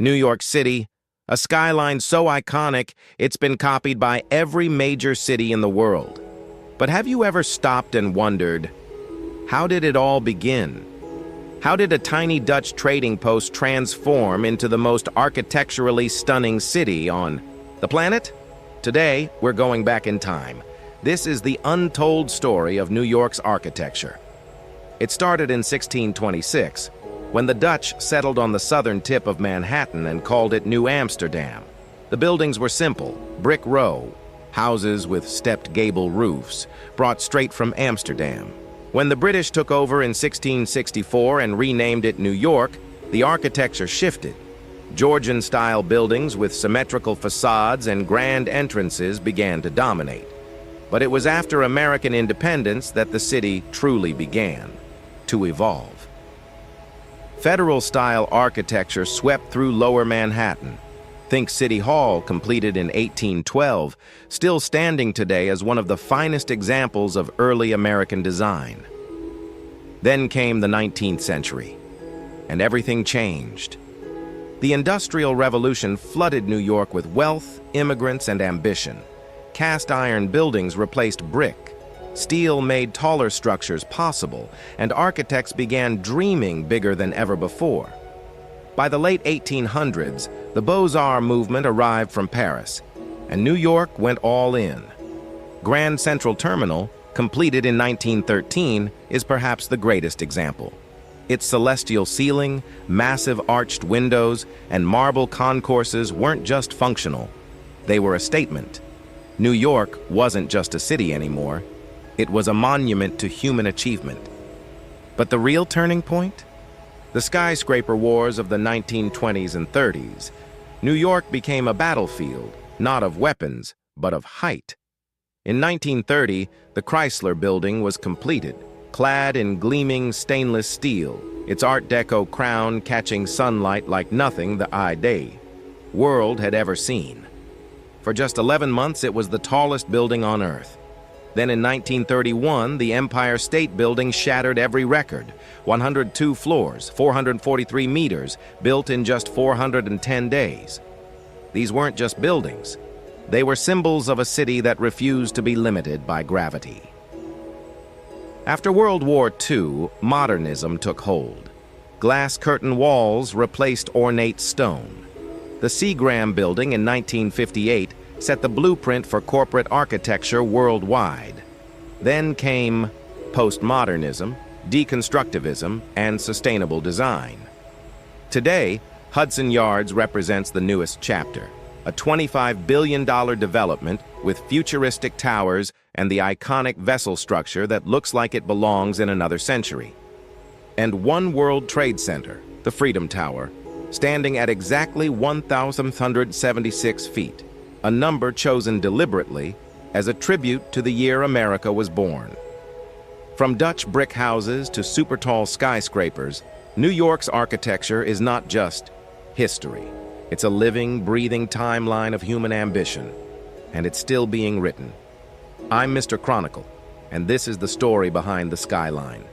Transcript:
New York City, a skyline so iconic it's been copied by every major city in the world. But have you ever stopped and wondered, how did it all begin? How did a tiny Dutch trading post transform into the most architecturally stunning city on the planet? Today, we're going back in time. This is the untold story of New York's architecture. It started in 1626, when the Dutch settled on the southern tip of Manhattan and called it New Amsterdam. The buildings were simple, brick row, houses with stepped gable roofs, brought straight from Amsterdam. When the British took over in 1664 and renamed it New York, the architecture shifted. Georgian-style buildings with symmetrical facades and grand entrances began to dominate. But it was after American independence that the city truly began to evolve. Federal-style architecture swept through Lower Manhattan. Think City Hall, completed in 1812, still standing today as one of the finest examples of early American design. Then came the 19th century, and everything changed. The Industrial Revolution flooded New York with wealth, immigrants, and ambition. Cast iron buildings replaced brick. Steel made taller structures possible, and architects began dreaming bigger than ever before. By the late 1800s, the Beaux-Arts movement arrived from Paris, and New York went all in. Grand Central Terminal, completed in 1913, is perhaps the greatest example. Its celestial ceiling, massive arched windows, and marble concourses weren't just functional. They were a statement. New York wasn't just a city anymore. It was a monument to human achievement. But the real turning point? The skyscraper wars of the 1920s and 30s. New York became a battlefield, not of weapons, but of height. In 1930, the Chrysler building was completed, clad in gleaming stainless steel, its Art Deco crown catching sunlight like nothing the world had ever seen. For just 11 months, it was the tallest building on Earth. Then in 1931, the Empire State Building shattered every record. 102 floors, 443 meters, built in just 410 days. These weren't just buildings. They were symbols of a city that refused to be limited by gravity. After World War II, modernism took hold. Glass curtain walls replaced ornate stone. The Seagram Building in 1958 set the blueprint for corporate architecture worldwide. Then came postmodernism, deconstructivism, and sustainable design. Today, Hudson Yards represents the newest chapter, a $25 billion development with futuristic towers and the iconic vessel structure that looks like it belongs in another century. And One World Trade Center, the Freedom Tower, standing at exactly 1,176 feet, a number chosen deliberately as a tribute to the year America was born. From Dutch brick houses to super-tall skyscrapers, New York's architecture is not just history. It's a living, breathing timeline of human ambition, and it's still being written. I'm Mr. Chronicle, and this is the story behind the skyline.